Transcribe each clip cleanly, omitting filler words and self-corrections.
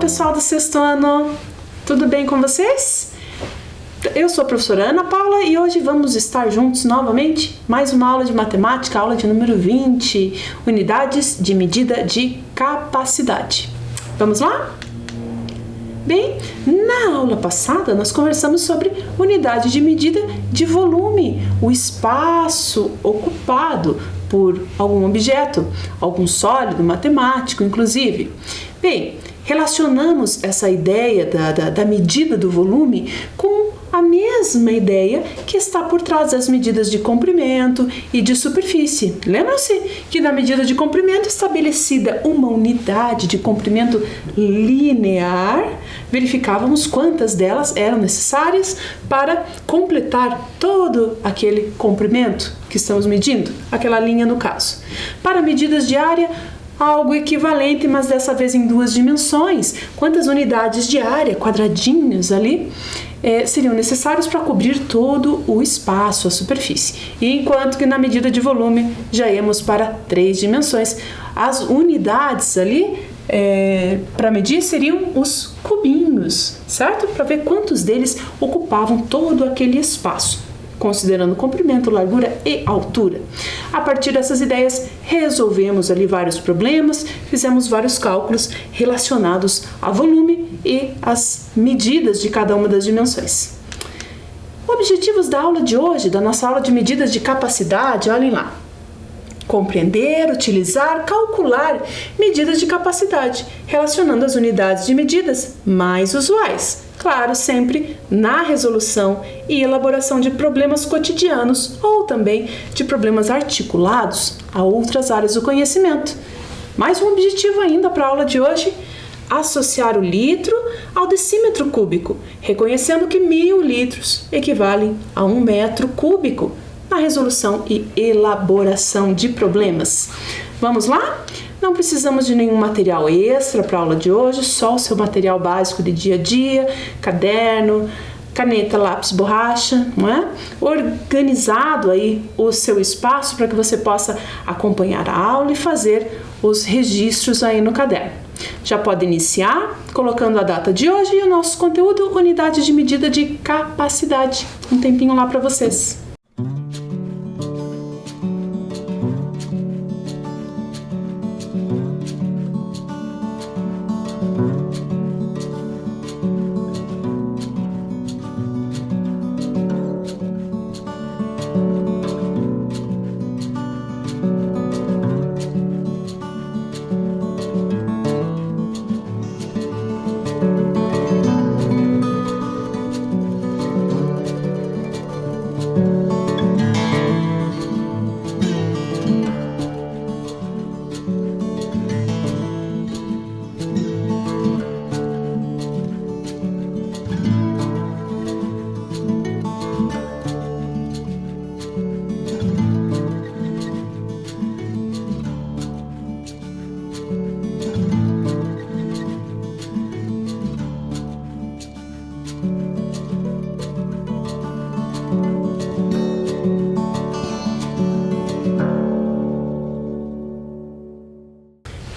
pessoal do sexto ano, tudo bem com vocês? Eu sou a professora Ana Paula e hoje vamos estar juntos novamente, mais uma aula de matemática, aula de número 20, unidades de medida de capacidade. Vamos lá? Bem, na aula passada nós conversamos sobre unidade de medida de volume, o espaço ocupado por algum objeto, algum sólido matemático, inclusive. Bem, relacionamos essa ideia da medida do volume com a mesma ideia que está por trás das medidas de comprimento e de superfície. Lembram-se que na medida de comprimento estabelecida uma unidade de comprimento linear, verificávamos quantas delas eram necessárias para completar todo aquele comprimento que estamos medindo, aquela linha no caso. Para medidas de área, algo equivalente, mas dessa vez em duas dimensões. Quantas unidades de área, quadradinhos ali, seriam necessários para cobrir todo o espaço, a superfície. E enquanto que na medida de volume já íamos para 3 dimensões. As unidades ali para medir seriam os cubinhos, certo? Para ver quantos deles ocupavam todo aquele espaço, considerando comprimento, largura e altura. A partir dessas ideias, resolvemos ali vários problemas, fizemos vários cálculos relacionados a volume e as medidas de cada uma das dimensões. Objetivos da aula de hoje, da nossa aula de medidas de capacidade, olhem lá. Compreender, utilizar, calcular medidas de capacidade, relacionando as unidades de medidas mais usuais. Claro, sempre na resolução e elaboração de problemas cotidianos ou também de problemas articulados a outras áreas do conhecimento. Mais um objetivo ainda para a aula de hoje: associar o litro ao decímetro cúbico, reconhecendo que 1000 litros equivalem a 1 metro cúbico na resolução e elaboração de problemas. Vamos lá? Não precisamos de nenhum material extra para a aula de hoje, só o seu material básico de dia a dia, caderno, caneta, lápis, borracha, não é? Organizado aí o seu espaço para que você possa acompanhar a aula e fazer os registros aí no caderno. Já pode iniciar colocando a data de hoje e o nosso conteúdo, unidade de medida de capacidade. Um tempinho lá para vocês.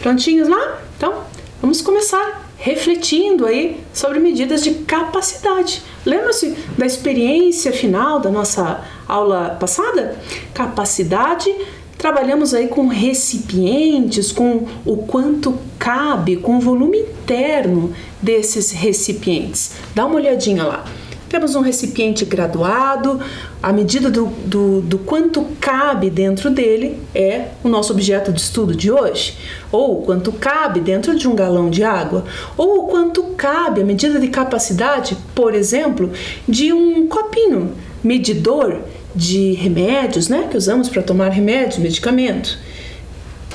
Prontinhos lá? Então, vamos começar refletindo aí sobre medidas de capacidade. Lembra-se da experiência final da nossa aula passada? Capacidade, trabalhamos aí com recipientes, com o quanto cabe, com o volume interno desses recipientes. Dá uma olhadinha lá. Temos um recipiente graduado, a medida do quanto cabe dentro dele é o nosso objeto de estudo de hoje. Ou quanto cabe dentro de um galão de água. Ou quanto cabe a medida de capacidade, por exemplo, de um copinho medidor de remédios, né, que usamos para tomar remédios, medicamento.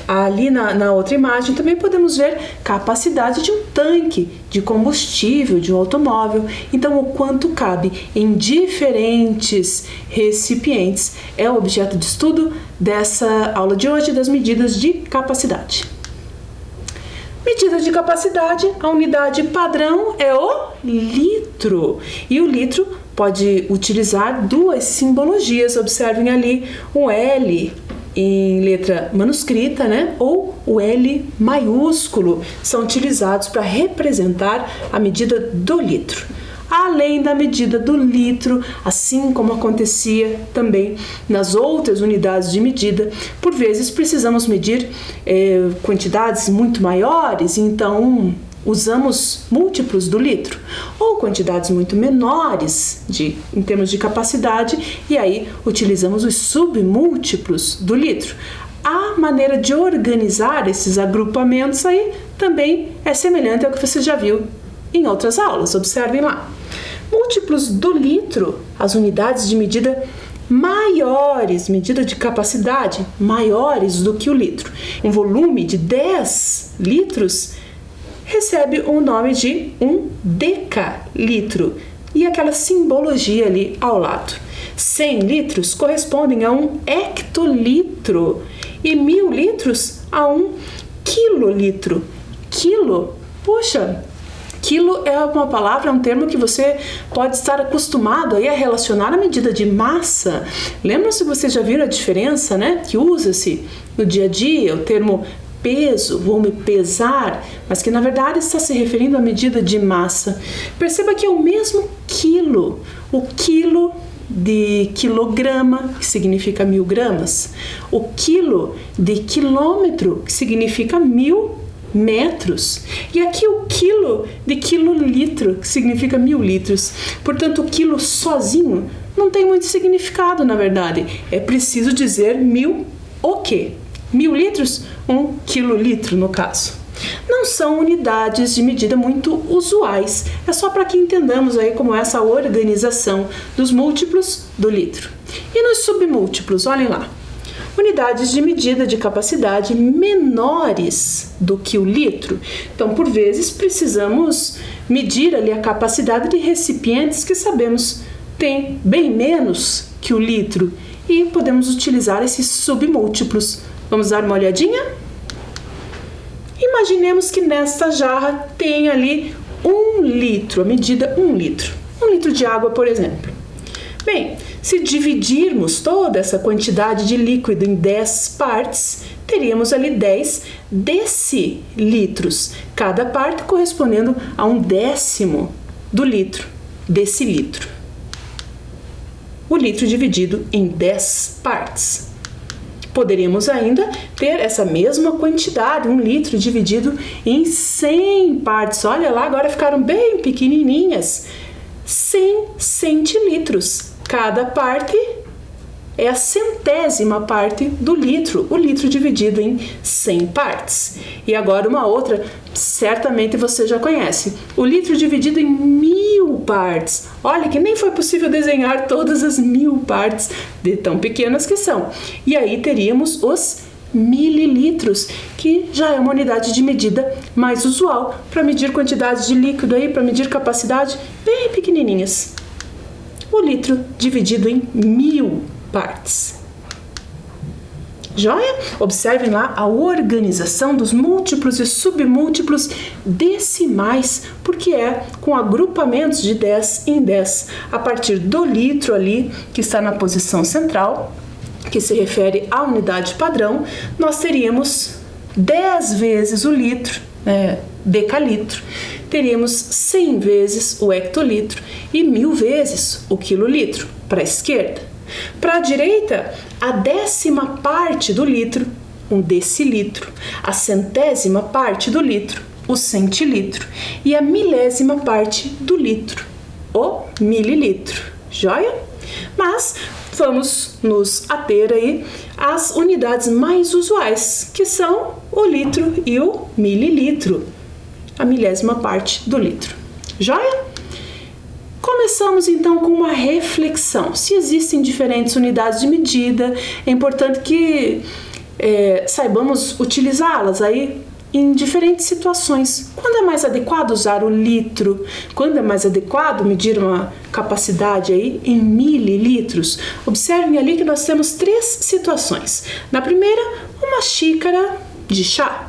Ali na outra imagem também podemos ver capacidade de um tanque de combustível de um automóvel. Então, o quanto cabe em diferentes recipientes é o objeto de estudo dessa aula de hoje, das medidas de capacidade. Medida de capacidade, a unidade padrão é o litro. E o litro pode utilizar duas simbologias. Observem ali um L em letra manuscrita, né? Ou o L maiúsculo são utilizados para representar a medida do litro. Além da medida do litro, assim como acontecia também nas outras unidades de medida, por vezes precisamos medir quantidades muito maiores, então usamos múltiplos do litro, ou quantidades muito menores em termos de capacidade, e aí utilizamos os submúltiplos do litro. A maneira de organizar esses agrupamentos aí também é semelhante ao que você já viu em outras aulas, observem lá. Múltiplos do litro, as unidades de medida maiores, medida de capacidade, maiores do que o litro. Um volume de 10 litros recebe o nome de um decalitro e aquela simbologia ali ao lado. 100 litros correspondem a um hectolitro e 1000 litros a um quilolitro. Quilo, puxa, quilo é uma palavra, é um termo que você pode estar acostumado aí a relacionar à medida de massa. Lembra se vocês já viram a diferença, né? Que usa-se no dia a dia, o termo peso, vou me pesar, mas que na verdade está se referindo à medida de massa. Perceba que é o mesmo quilo, o quilo de quilograma, que significa 1000 gramas, o quilo de quilômetro, que significa 1000 metros, e aqui o quilo de quilolitro, que significa 1000 litros. Portanto, o quilo sozinho não tem muito significado, na verdade. É preciso dizer 1000 o quê? 1000 litros? 1 quilolitro, no caso. Não são unidades de medida muito usuais, é só para que entendamos aí como é essa organização dos múltiplos do litro. E nos submúltiplos, olhem lá. Unidades de medida de capacidade menores do que o litro. Então, por vezes, precisamos medir ali a capacidade de recipientes que sabemos tem bem menos que o litro e podemos utilizar esses submúltiplos. Vamos dar uma olhadinha? Imaginemos que nesta jarra tem ali 1 litro, a medida 1 litro. 1 litro de água, por exemplo. Bem, se dividirmos toda essa quantidade de líquido em 10 partes, teríamos ali 10 decilitros, cada parte correspondendo a 1/10 do litro, decilitro. O litro dividido em 10 partes. Poderíamos ainda ter essa mesma quantidade, 1 litro dividido em 100 partes. Olha lá, agora ficaram bem pequenininhas. 100 centilitros. Cada parte é a 100ª parte do litro, o litro dividido em 100 partes. E agora uma outra, certamente você já conhece, o litro dividido em 1000 partes. Olha que nem foi possível desenhar todas as 1000 partes, de tão pequenas que são. E aí teríamos os mililitros, que já é uma unidade de medida mais usual para medir quantidades de líquido aí, para medir capacidade bem pequenininhas. O litro dividido em 1000 partes. Joia? Observem lá a organização dos múltiplos e submúltiplos decimais, porque é com agrupamentos de 10 em 10, a partir do litro ali, que está na posição central, que se refere à unidade padrão, nós teríamos 10 vezes o litro, decalitro, teríamos 100 vezes o hectolitro e 1000 vezes o quilolitro, para a esquerda. Para a direita, a 10ª parte do litro, um decilitro, a 100ª parte do litro, o centilitro, e a 1000ª parte do litro, o mililitro. Joia? Mas vamos nos ater aí às unidades mais usuais, que são o litro e o mililitro, a 1000ª parte do litro. Joia? Começamos então com uma reflexão. Se existem diferentes unidades de medida, é importante que saibamos utilizá-las aí em diferentes situações. Quando é mais adequado usar o litro? Quando é mais adequado medir uma capacidade aí em mililitros? Observem ali que nós temos 3 situações. Na primeira, uma xícara de chá.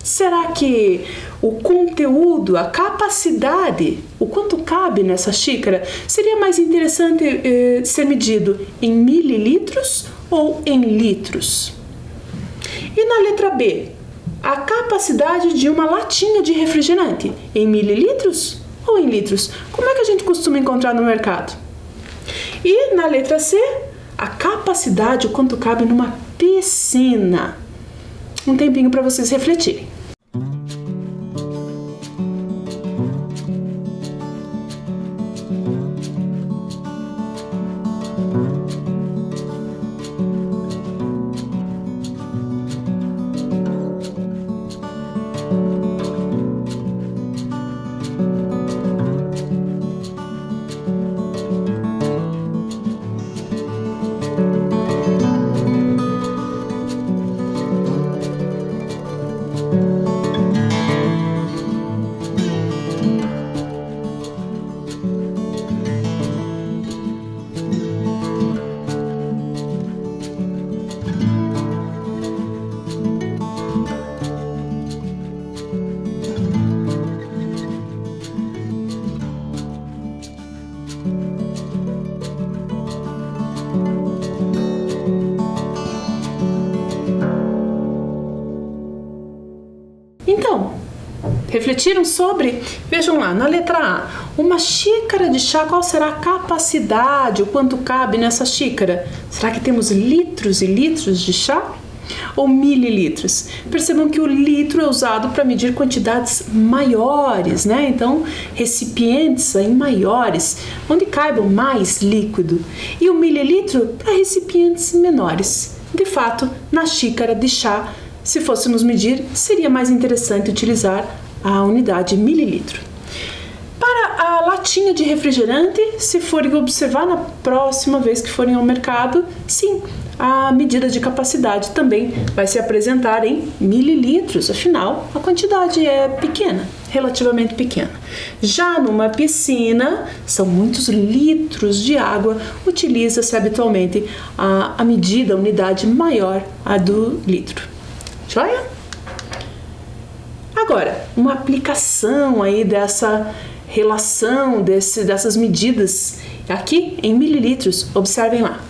Será que o conteúdo, a capacidade, o quanto cabe nessa xícara, seria mais interessante ser medido em mililitros ou em litros? E na letra B, a capacidade de uma latinha de refrigerante, em mililitros ou em litros? Como é que a gente costuma encontrar no mercado? E na letra C, a capacidade, o quanto cabe numa piscina. Um tempinho para vocês refletirem. Então, refletiram sobre? Vejam lá, na letra A, uma xícara de chá, qual será a capacidade, o quanto cabe nessa xícara? Será que temos litros e litros de chá? Ou mililitros? Percebam que o litro é usado para medir quantidades maiores, né? Então, recipientes aí maiores, onde caibam mais líquido. E o mililitro para recipientes menores. De fato, na xícara de chá, se fôssemos medir, seria mais interessante utilizar a unidade mililitro. Para a latinha de refrigerante, se forem observar na próxima vez que forem ao mercado, sim, a medida de capacidade também vai se apresentar em mililitros, afinal, a quantidade é pequena, relativamente pequena. Já numa piscina, são muitos litros de água, utiliza-se habitualmente a medida, a unidade maior, a do litro. Joia? Agora, uma aplicação aí dessa relação, dessas medidas aqui em mililitros, observem lá.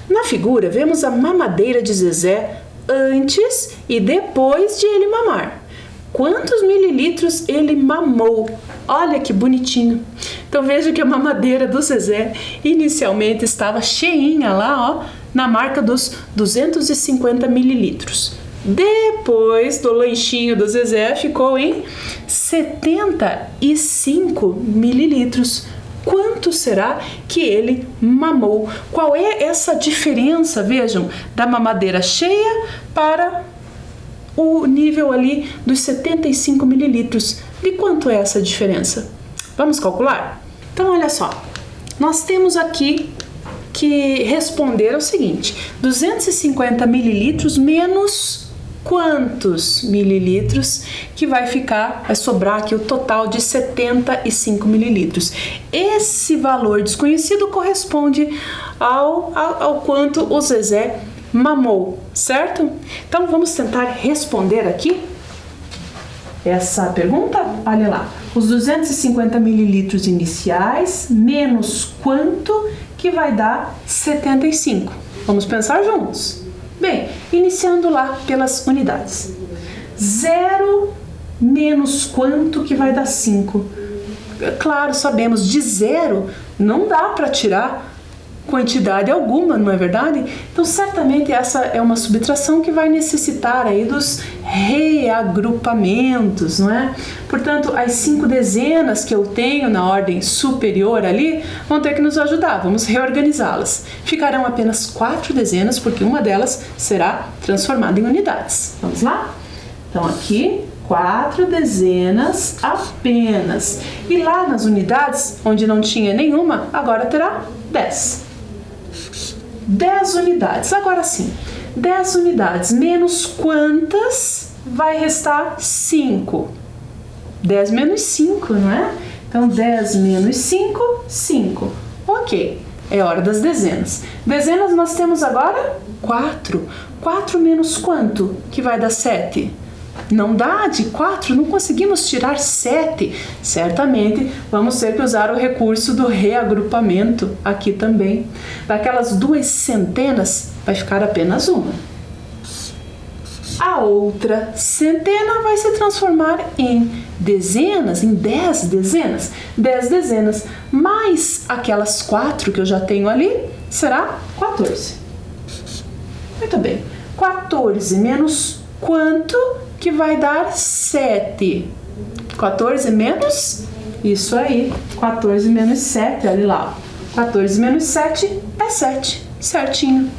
Na figura, vemos a mamadeira de Zezé antes e depois de ele mamar. Quantos mililitros ele mamou? Olha que bonitinho. Então veja que a mamadeira do Zezé inicialmente estava cheinha lá, ó, na marca dos 250 mililitros. Depois do lanchinho do Zezé ficou em 75 mililitros. Quanto será que ele mamou? Qual é essa diferença, vejam, da mamadeira cheia para o nível ali dos 75 mililitros? De quanto é essa diferença? Vamos calcular? Então, olha só, nós temos aqui que responder o seguinte: 250 mililitros menos quantos mililitros, que vai sobrar aqui o total de 75 mililitros. Esse valor desconhecido corresponde ao quanto o Zezé mamou, certo? Então vamos tentar responder aqui essa pergunta. Olha lá, os 250 mililitros iniciais menos quanto, que vai dar 75. Vamos pensar juntos. Bem, iniciando lá pelas unidades. 0 menos quanto, que vai dar 5? Claro, sabemos, de 0 não dá para tirar quantidade alguma, não é verdade? Então, certamente essa é uma subtração que vai necessitar aí dos reagrupamentos, não é? Portanto, as 5 dezenas que eu tenho na ordem superior ali vão ter que nos ajudar, vamos reorganizá-las. Ficarão apenas 4 dezenas, porque uma delas será transformada em unidades. Vamos lá? Então, aqui, 4 dezenas apenas. E lá nas unidades, onde não tinha nenhuma, agora terá 10. 10 unidades. Agora sim, 10 unidades menos quantas, vai restar 5. 10 menos 5, não é? Então, 10 menos 5, 5. Ok, é hora das dezenas. Dezenas nós temos agora 4. 4 menos quanto, que vai dar 7? Não dá, de 4 não conseguimos tirar 7. Certamente vamos ter que usar o recurso do reagrupamento aqui também. Daquelas 2 centenas vai ficar apenas uma. a outra centena vai se transformar em dezenas, em 10 dezenas. 10 dezenas mais aquelas 4 que eu já tenho ali, será 14. Muito bem. 14 menos quanto que vai dar 7? 14 menos, isso aí, 14 menos 7, olha lá. 14 menos 7 é 7, certinho.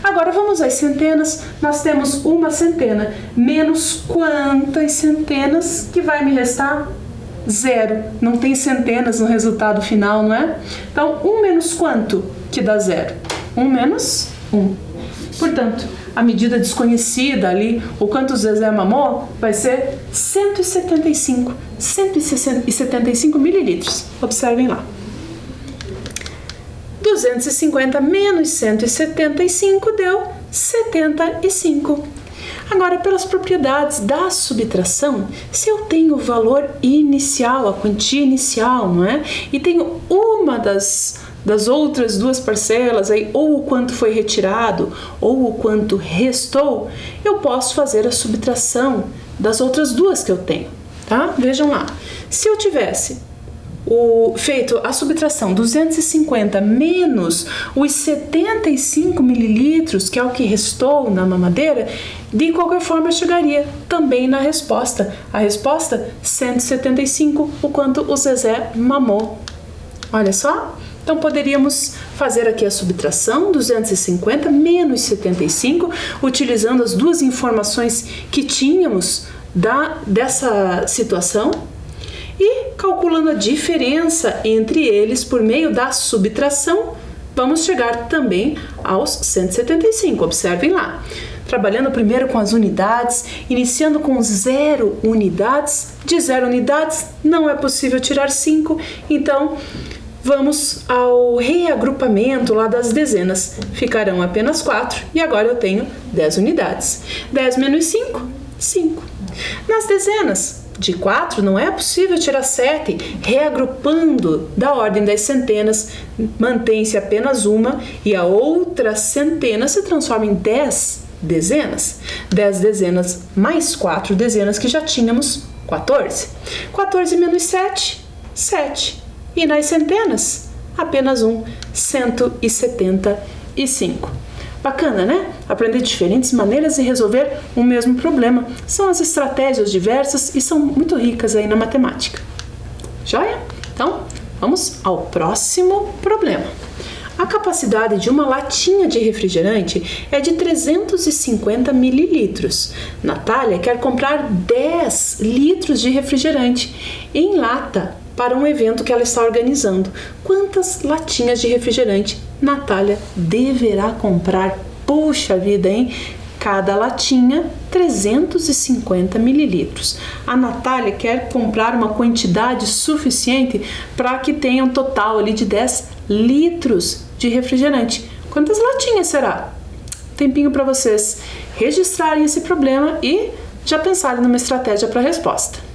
Agora vamos às centenas. Nós temos uma centena menos quantas centenas que vai me restar? 0. Não tem centenas no resultado final, não é? Então, 1 menos quanto que dá 0? 1 menos 1. Portanto, a medida desconhecida ali, o quanto o Zezé mamou, vai ser 175 mililitros. Observem lá. 250 menos 175 deu 75. Agora, pelas propriedades da subtração, se eu tenho o valor inicial, a quantia inicial, não é? E tenho uma das outras duas parcelas, aí, ou o quanto foi retirado, ou o quanto restou, eu posso fazer a subtração das outras duas que eu tenho, tá? Vejam lá. Se eu tivesse feito a subtração 250 menos os 75 mililitros, que é o que restou na mamadeira, de qualquer forma eu chegaria também na resposta. A resposta, 175, o quanto o Zezé mamou. Olha só. Então, poderíamos fazer aqui a subtração, 250 menos 75, utilizando as duas informações que tínhamos dessa situação, e calculando a diferença entre eles por meio da subtração, vamos chegar também aos 175. Observem lá. Trabalhando primeiro com as unidades, iniciando com 0 unidades. De 0 unidades não é possível tirar 5, então vamos ao reagrupamento lá das dezenas. Ficarão apenas 4 e agora eu tenho 10 unidades. 10 menos 5, 5. Nas dezenas, de 4 não é possível tirar 7, reagrupando da ordem das centenas, mantém-se apenas uma e a outra centena se transforma em 10 dezenas. 10 dezenas mais 4 dezenas que já tínhamos, 14. 14 menos 7, 7. E nas centenas, apenas 175. Bacana, né? Aprender diferentes maneiras de resolver um mesmo problema. São as estratégias diversas e são muito ricas aí na matemática. Joia? Então, vamos ao próximo problema. A capacidade de uma latinha de refrigerante é de 350 mililitros. Natália quer comprar 10 litros de refrigerante em lata para um evento que ela está organizando. Quantas latinhas de refrigerante Natália deverá comprar? Puxa vida, hein? Cada latinha, 350 mililitros. A Natália quer comprar uma quantidade suficiente para que tenha um total ali de 10 litros de refrigerante. Quantas latinhas será? Tempinho para vocês registrarem esse problema e já pensarem numa estratégia para a resposta.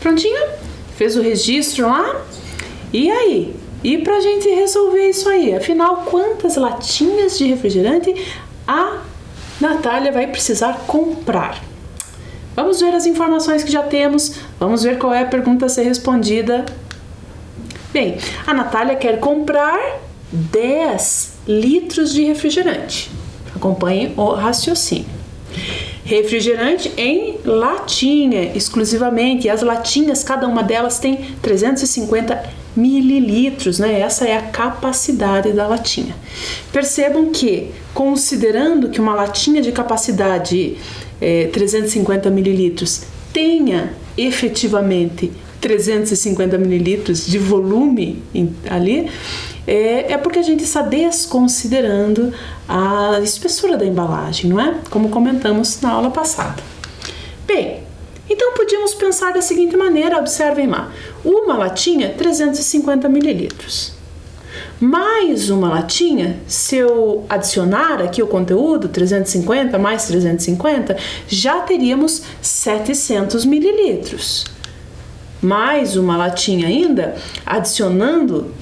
Prontinho? Fez o registro lá? E aí? E pra gente resolver isso aí? Afinal, quantas latinhas de refrigerante a Natália vai precisar comprar? Vamos ver as informações que já temos. Vamos ver qual é a pergunta a ser respondida. Bem, a Natália quer comprar 10 litros de refrigerante. Acompanhe o raciocínio. Refrigerante em latinha, exclusivamente. E as latinhas, cada uma delas tem 350 mililitros, né? Essa é a capacidade da latinha. Percebam que, considerando que uma latinha de capacidade 350 mililitros tenha efetivamente 350 mililitros de volume ali, é porque a gente está desconsiderando a espessura da embalagem, não é? Como comentamos na aula passada. Bem, então podíamos pensar da seguinte maneira, observem lá. Uma latinha, 350 mililitros. Mais uma latinha, se eu adicionar aqui o conteúdo, 350 mais 350, já teríamos 700 mililitros. Mais uma latinha ainda, adicionando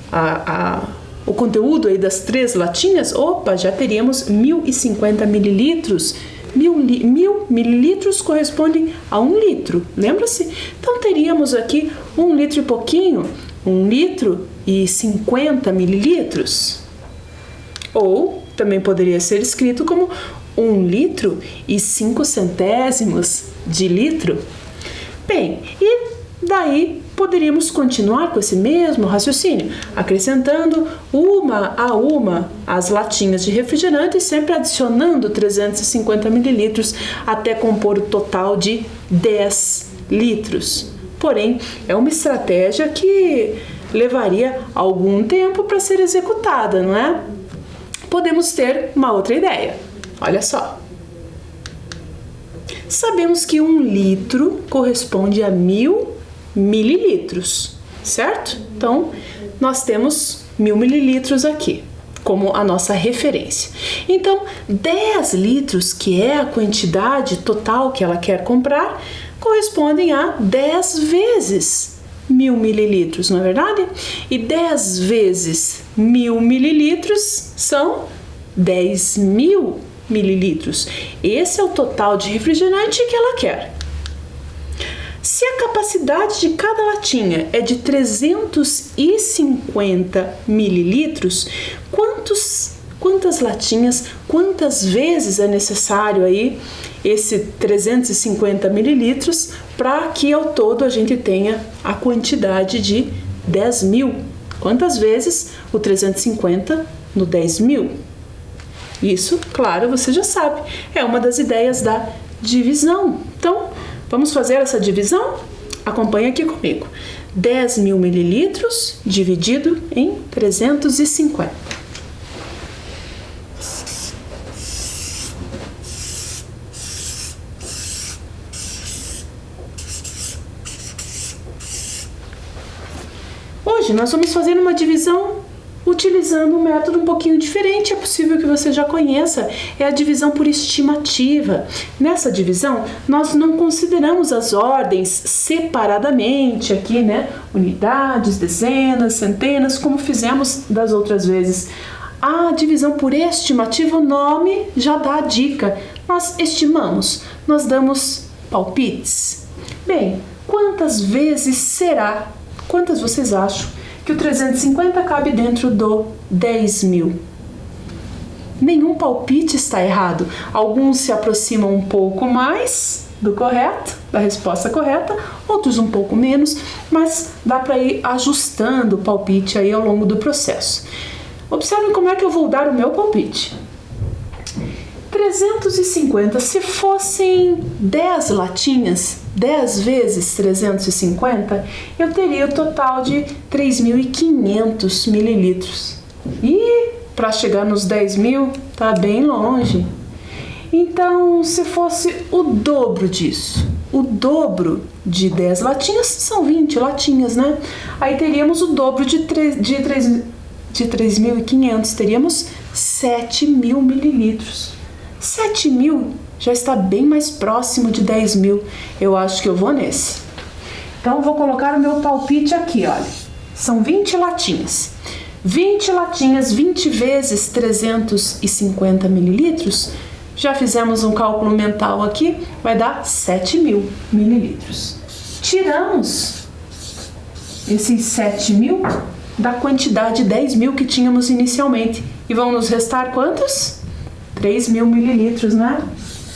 o conteúdo aí das 3 latinhas, já teríamos 1050 mililitros. 1000 mililitros correspondem a 1 litro, lembra-se? Então teríamos aqui 1 litro e pouquinho, 1 litro e 50 mililitros. Ou também poderia ser escrito como 1 litro e 5 centésimos de litro. Bem, e daí poderíamos continuar com esse mesmo raciocínio, acrescentando uma a uma as latinhas de refrigerante e sempre adicionando 350 mililitros até compor o total de 10 litros. Porém, é uma estratégia que levaria algum tempo para ser executada, não é? Podemos ter uma outra ideia. Olha só. Sabemos que 1 litro corresponde a 1000 mililitros, certo? Então, nós temos 1000 mililitros aqui como a nossa referência. Então, 10 litros, que é a quantidade total que ela quer comprar, correspondem a 10 vezes 1000 mililitros, não é verdade? E 10 vezes 1000 mililitros são 10.000 mililitros. Esse é o total de refrigerante que ela quer. Se a capacidade de cada latinha é de 350 mililitros, quantas latinhas, quantas vezes é necessário aí esse 350 mililitros para que ao todo a gente tenha a quantidade de 10.000? Quantas vezes o 350 no 10.000? Isso, claro, você já sabe, é uma das ideias da divisão. Então, vamos fazer essa divisão? Acompanhe aqui comigo. 10.000 mililitros dividido em 350. Hoje nós vamos fazer uma divisão utilizando um método um pouquinho diferente, é possível que você já conheça, é a divisão por estimativa. Nessa divisão, nós não consideramos as ordens separadamente aqui, né? Unidades, dezenas, centenas, como fizemos das outras vezes. A divisão por estimativa, o nome já dá a dica. Nós estimamos, nós damos palpites. Bem, quantas vezes será? Quantas vocês acham que o 350 cabe dentro do 10.000? Nenhum palpite está errado. Alguns se aproximam um pouco mais do correto, da resposta correta, outros um pouco menos, mas dá para ir ajustando o palpite aí ao longo do processo. Observem como é que eu vou dar o meu palpite. 350, se fossem 10 latinhas, 10 vezes 350, eu teria o total de 3.500 mililitros. E para chegar nos 10.000, tá bem longe. Então, se fosse o dobro disso, o dobro de 10 latinhas são 20 latinhas, né? Aí teríamos o dobro de 3.500, teríamos 7.000 mililitros. 7.000 já está bem mais próximo de 10.000. Eu acho que eu vou nesse. Então, vou colocar o meu palpite aqui, olha. São 20 latinhas. 20 latinhas, 20 vezes 350 mililitros. Já fizemos um cálculo mental aqui, vai dar 7.000 mililitros. Tiramos esses 7.000 da quantidade de 10.000 que tínhamos inicialmente. E vão nos restar quantos? 3.000 mililitros, né?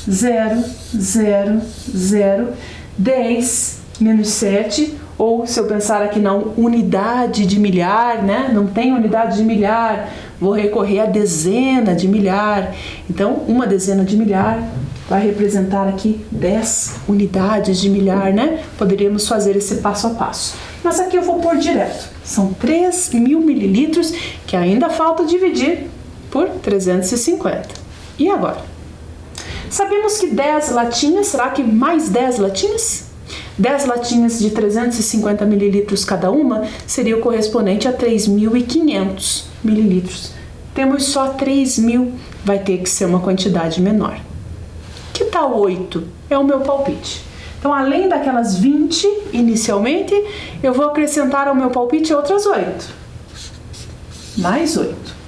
0, 0, 0, 10 menos 7, ou se eu pensar aqui na unidade de milhar, né? Não tem unidade de milhar, vou recorrer à dezena de milhar. Então, uma dezena de milhar vai representar aqui 10 unidades de milhar, né? Poderíamos fazer esse passo a passo. Mas aqui eu vou pôr direto. São 3.000 mililitros que ainda falta dividir por 350. E agora? Sabemos que 10 latinhas, será que mais 10 latinhas? 10 latinhas de 350 mililitros cada uma seria o correspondente a 3.500 mililitros. Temos só 3.000, vai ter que ser uma quantidade menor. Que tal 8? É o meu palpite. Então, além daquelas 20 inicialmente, eu vou acrescentar ao meu palpite outras 8. Mais 8.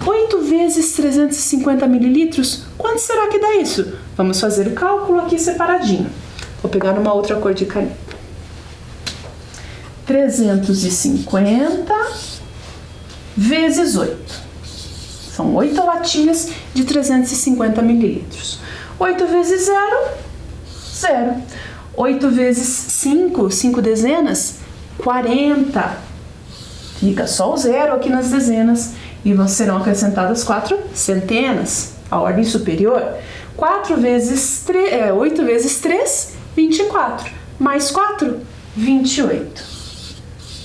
8 vezes 350 mililitros, quanto será que dá isso? Vamos fazer o cálculo aqui separadinho. Vou pegar uma outra cor de caneta. 350 vezes 8. São 8 latinhas de 350 mililitros. 8 vezes 0, 0. 8 vezes 5, 5 dezenas, 40. Fica só o 0 aqui nas dezenas. E serão acrescentadas 4 centenas, a ordem superior. 8 vezes 3, 24. Mais 4, 28.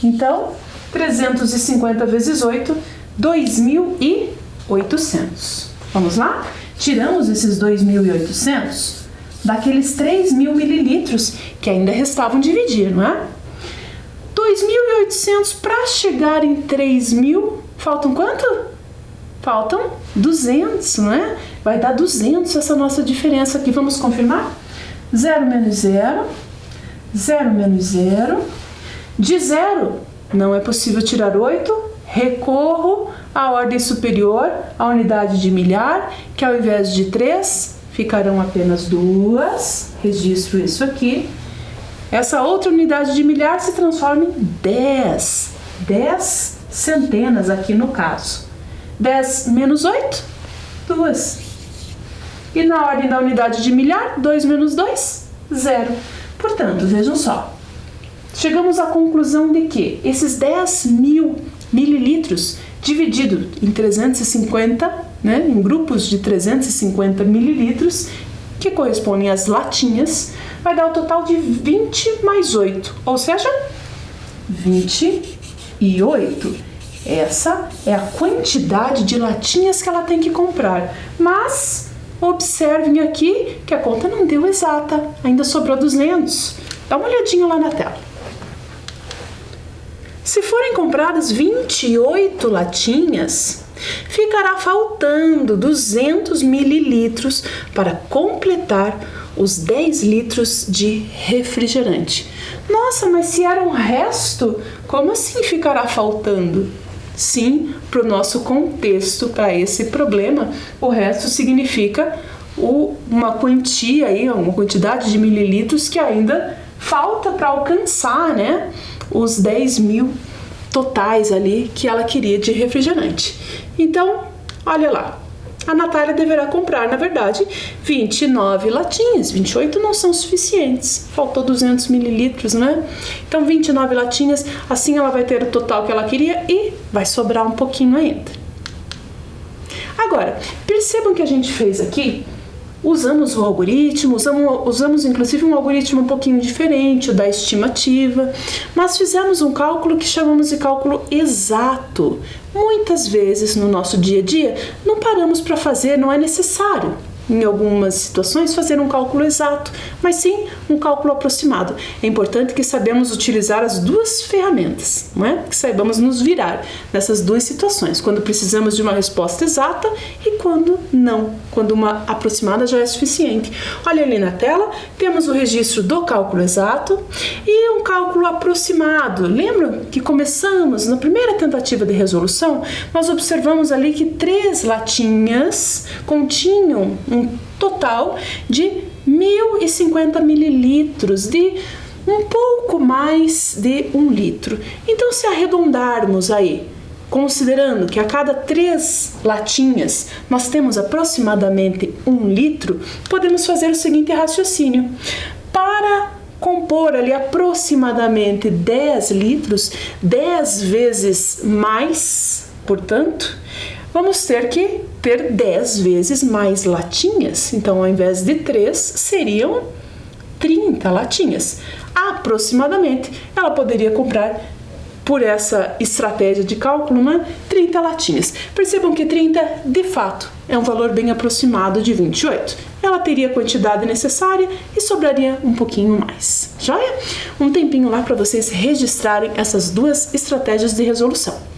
Então, 350 vezes 8, 2.800. Vamos lá? Tiramos esses 2.800 daqueles 3.000 mililitros que ainda restavam dividir, não é? 2.800 para chegar em 3.000, faltam quanto? Faltam 200, não é? Vai dar 200 essa nossa diferença aqui. Vamos confirmar? 0 menos 0, 0 menos 0. De 0, não é possível tirar 8. Recorro à ordem superior, à unidade de milhar, que ao invés de 3, ficarão apenas 2. Registro isso aqui. Essa outra unidade de milhar se transforma em 10. 10 centenas aqui no caso. 10 menos 8, 2. E na ordem da unidade de milhar, 2 menos 2, 0. Portanto, vejam só. Chegamos à conclusão de que esses 10.000 mililitros dividido em 350, né, em grupos de 350 mililitros, que correspondem às latinhas, vai dar o total de 20 mais 8, ou seja, 28. Essa é a quantidade de latinhas que ela tem que comprar. Mas observem aqui que a conta não deu exata, ainda sobrou 200. Dá uma olhadinha lá na tela. Se forem compradas 28 latinhas, ficará faltando 200 mililitros para completar os 10 litros de refrigerante. Nossa, mas se era um resto, como assim ficará faltando? Sim, para o nosso contexto, para esse problema, o resto significa uma quantia aí, uma quantidade de mililitros que ainda falta para alcançar, né, os 10 mil totais ali que ela queria de refrigerante. Então, olha lá, a Natália deverá comprar, na verdade, 29 latinhas. 28 não são suficientes, faltou 200 mililitros, né? Então, 29 latinhas, assim ela vai ter o total que ela queria e vai sobrar um pouquinho ainda. Agora, percebam que a gente fez aqui, usamos o algoritmo, usamos inclusive um algoritmo um pouquinho diferente, o da estimativa, mas fizemos um cálculo que chamamos de cálculo exato. Muitas vezes no nosso dia a dia não paramos para fazer, não é necessário em algumas situações fazer um cálculo exato, mas sim um cálculo aproximado. É importante que saibamos utilizar as duas ferramentas, não é? Que saibamos nos virar nessas duas situações, quando precisamos de uma resposta exata e quando não, quando uma aproximada já é suficiente. Olha ali na tela, temos o registro do cálculo exato e um cálculo aproximado. Lembram que começamos na primeira tentativa de resolução, nós observamos ali que 3 latinhas continham um total de 1.050 mililitros, de um pouco mais de 1 litro. Então, se arredondarmos aí, considerando que a cada 3 latinhas nós temos aproximadamente 1 litro, podemos fazer o seguinte raciocínio. Para compor ali aproximadamente 10 litros, 10 vezes mais, portanto, vamos ter que ter 10 vezes mais latinhas. Então, ao invés de 3, seriam 30 latinhas. Aproximadamente, ela poderia comprar, por essa estratégia de cálculo, 30 latinhas. Percebam que 30, de fato, é um valor bem aproximado de 28. Ela teria a quantidade necessária e sobraria um pouquinho mais. Joia? Um tempinho lá para vocês registrarem essas duas estratégias de resolução.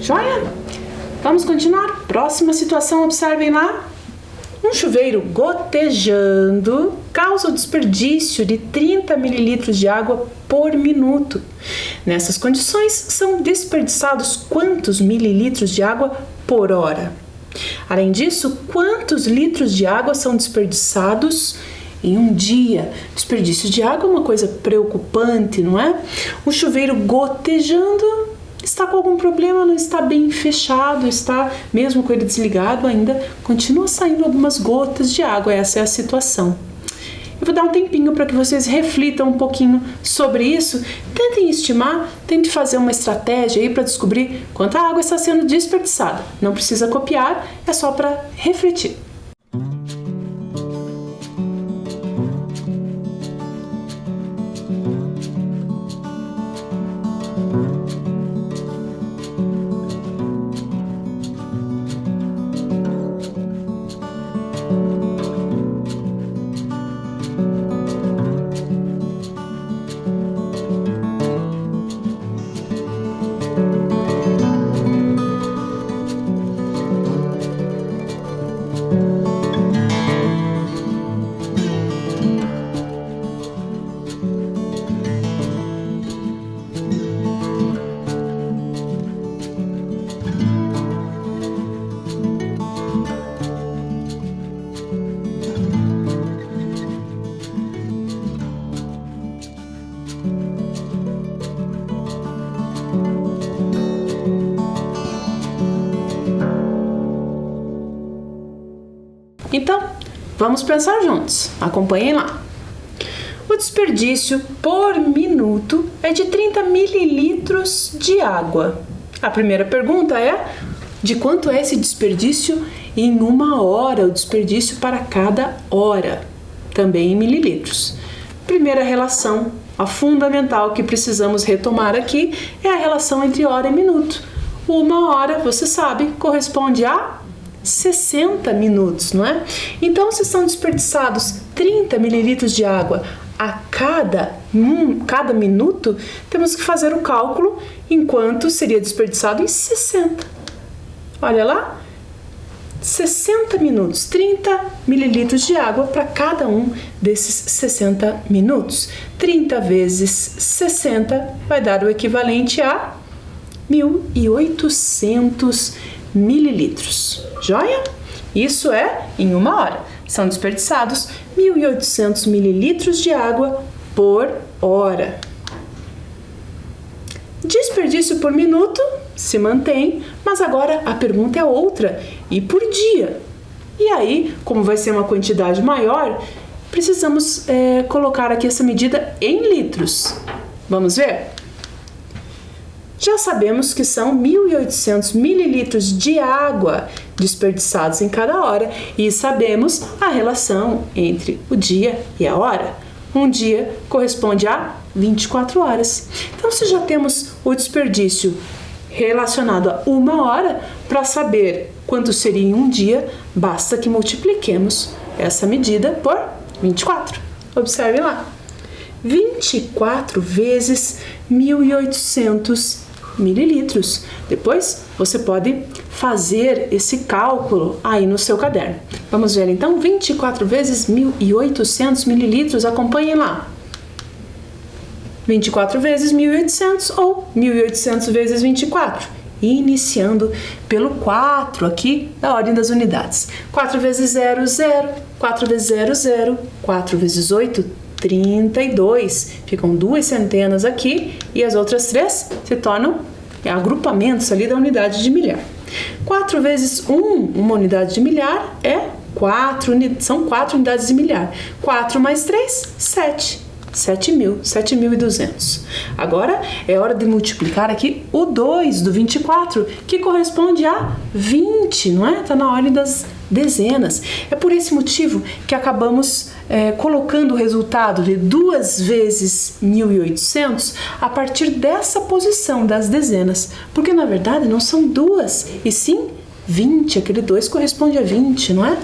Joia? Vamos continuar? Próxima situação, observem lá. Um chuveiro gotejando causa o desperdício de 30 ml de água por minuto. Nessas condições, são desperdiçados quantos mililitros de água por hora? Além disso, quantos litros de água são desperdiçados em um dia? Desperdício de água é uma coisa preocupante, não é? O chuveiro gotejando está com algum problema, não está bem fechado, está, mesmo com ele desligado, ainda continua saindo algumas gotas de água. Essa é a situação. Eu vou dar um tempinho para que vocês reflitam um pouquinho sobre isso. Tentem estimar, tentem fazer uma estratégia aí para descobrir quanta água está sendo desperdiçada. Não precisa copiar, é só para refletir. Então, vamos pensar juntos. Acompanhem lá. O desperdício por minuto é de 30 mililitros de água. A primeira pergunta é: de quanto é esse desperdício em uma hora? O desperdício para cada hora, também em mililitros. Primeira relação, a fundamental que precisamos retomar aqui, é a relação entre hora e minuto. Uma hora, você sabe, corresponde a 60 minutos, não é? Então, se são desperdiçados 30 mililitros de água a cada minuto, temos que fazer o cálculo em quanto seria desperdiçado em 60. Olha lá, 60 minutos, 30 mililitros de água para cada um desses 60 minutos. 30 vezes 60 vai dar o equivalente a 1.800 mililitros. Joia? Isso é em uma hora. São desperdiçados 1.800 mililitros de água por hora. Desperdício por minuto se mantém, mas agora a pergunta é outra. E por dia? E aí, como vai ser uma quantidade maior, precisamos colocar aqui essa medida em litros. Vamos ver? Já sabemos que são 1.800 mililitros de água desperdiçados em cada hora e sabemos a relação entre o dia e a hora. Um dia corresponde a 24 horas. Então, se já temos o desperdício relacionado a uma hora, para saber quanto seria em um dia, basta que multipliquemos essa medida por 24. Observe lá. 24 vezes 1.800 mililitros. Depois você pode fazer esse cálculo aí no seu caderno. Vamos ver então, 24 vezes 1.800 mililitros, acompanhem lá. 24 vezes 1.800 ou 1.800 vezes 24. Iniciando pelo 4 aqui da ordem das unidades. 4 vezes 0, 0. 4 vezes 0, 0. 4 vezes 8, 32. Ficam 2 centenas aqui e as outras 3 se tornam agrupamentos ali da unidade de milhar. 4 vezes 1, uma unidade de milhar, são 4 unidades de milhar. 4 mais 3, 7. 7.200. Agora é hora de multiplicar aqui o 2 do 24, que corresponde a 20, não é? Está na ordem das dezenas. É por esse motivo que acabamos colocando o resultado de 2 vezes 1.800 a partir dessa posição das dezenas, porque na verdade não são 2, e sim 20. Aquele 2 corresponde a 20, não é?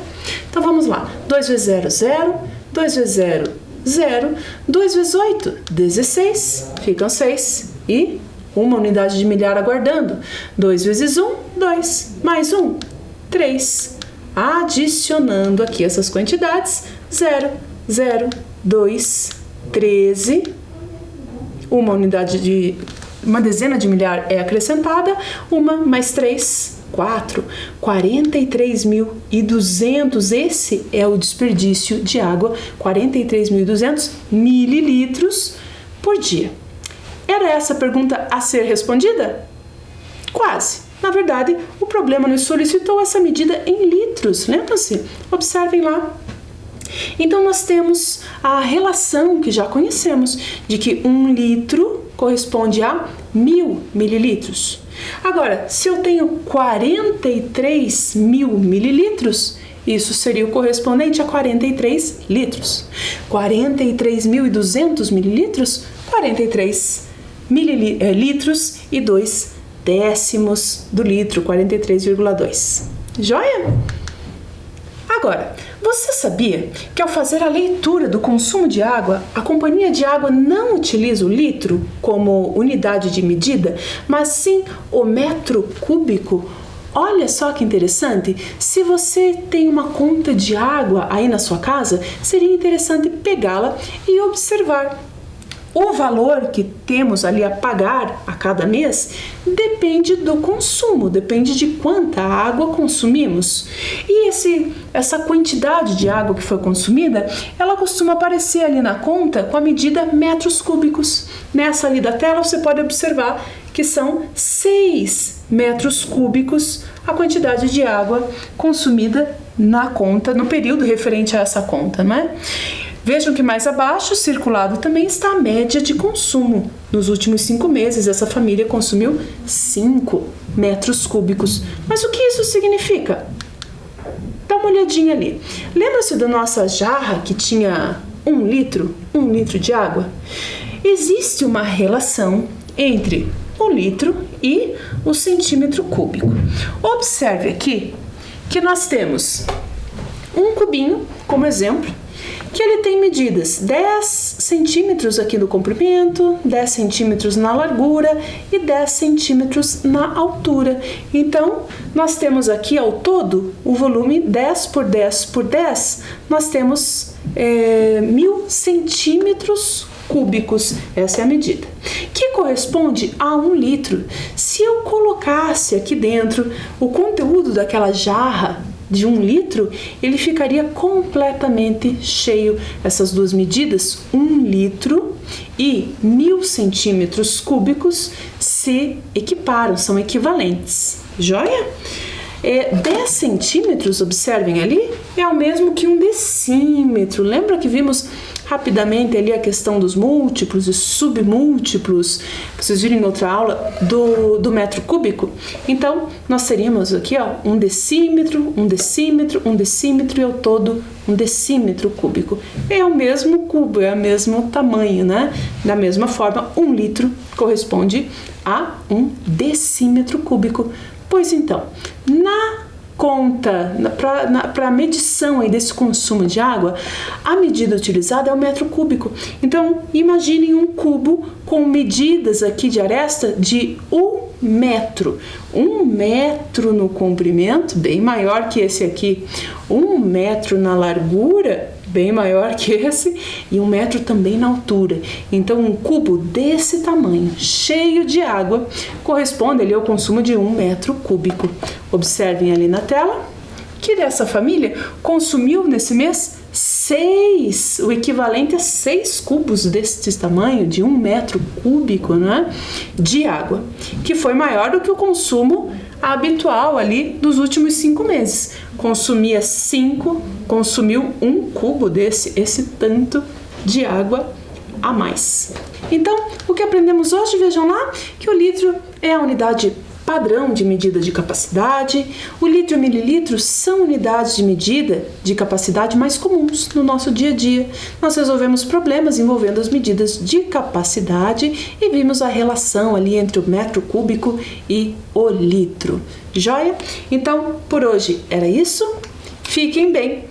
Então vamos lá. 2 vezes 0, 0. 2 vezes 0, 0. 2 vezes 8, 16. Ficam 6. E uma unidade de milhar aguardando. 2 vezes 1, 2. Mais 1, 3. adicionando aqui essas quantidades, 0, 0, 2, 13, uma dezena de milhar é acrescentada, 1 mais 3, 4, 43.200, esse é o desperdício de água, 43.200 mililitros por dia. Era essa a pergunta a ser respondida? Quase. Na verdade, o problema nos solicitou essa medida em litros, lembram-se? Observem lá. Então, nós temos a relação que já conhecemos, de que 1 litro corresponde a 1.000 mililitros. Agora, se eu tenho 43.000 mililitros, isso seria o correspondente a 43 litros. 43.200 mililitros, 43 litros e 2 décimos do litro, 43,2. Joia? Agora, você sabia que ao fazer a leitura do consumo de água, a companhia de água não utiliza o litro como unidade de medida, mas sim o metro cúbico? Olha só que interessante, se você tem uma conta de água aí na sua casa, seria interessante pegá-la e observar. O valor que temos ali a pagar a cada mês depende do consumo, depende de quanta água consumimos. E essa quantidade de água que foi consumida, ela costuma aparecer ali na conta com a medida metros cúbicos. Nessa ali da tela você pode observar que são 6 metros cúbicos a quantidade de água consumida na conta, no período referente a essa conta, não é? Vejam que mais abaixo, circulado também, está a média de consumo. Nos últimos 5 meses, essa família consumiu 5 metros cúbicos. Mas o que isso significa? Dá uma olhadinha ali. Lembra-se da nossa jarra que tinha 1 litro de água? Existe uma relação entre o litro e o centímetro cúbico. Observe aqui que nós temos um cubinho, como exemplo, que ele tem medidas 10 centímetros aqui no comprimento, 10 centímetros na largura e 10 centímetros na altura. Então, nós temos aqui ao todo o volume 10 por 10 por 10, nós temos 1.000 centímetros cúbicos, essa é a medida, que corresponde a 1 litro. Se eu colocasse aqui dentro o conteúdo daquela jarra de 1 litro, ele ficaria completamente cheio. Essas duas medidas, 1 litro e 1.000 centímetros cúbicos, se equiparam, são equivalentes. Joia? 10 centímetros, observem ali, é o mesmo que 1 decímetro. Lembra que vimos rapidamente ali a questão dos múltiplos e submúltiplos, vocês viram em outra aula, do metro cúbico? Então, nós teríamos aqui 1 decímetro, 1 decímetro, 1 decímetro e ao todo 1 decímetro cúbico. É o mesmo cubo, é o mesmo tamanho, né? Da mesma forma, 1 litro corresponde a 1 decímetro cúbico. Pois então, na conta, para a medição aí desse consumo de água, a medida utilizada é o metro cúbico. Então, imaginem um cubo com medidas aqui de aresta de 1 metro. 1 metro no comprimento, bem maior que esse aqui. 1 metro na largura, bem maior que esse, e 1 metro também na altura. Então, um cubo desse tamanho, cheio de água, corresponde ali ao consumo de 1 metro cúbico. Observem ali na tela que dessa família consumiu nesse mês 6, o equivalente a 6 cubos desse tamanho, de 1 metro cúbico, né, de água, que foi maior do que o consumo habitual ali dos últimos 5 meses. Consumia 5, consumiu 1 cubo esse tanto de água a mais. Então, o que aprendemos hoje, vejam lá, que o litro é a unidade padrão de medida de capacidade. O litro e o mililitro são unidades de medida de capacidade mais comuns no nosso dia a dia. Nós resolvemos problemas envolvendo as medidas de capacidade e vimos a relação ali entre o metro cúbico e o litro. Joia? Então, por hoje era isso. Fiquem bem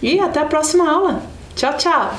e até a próxima aula. Tchau, tchau!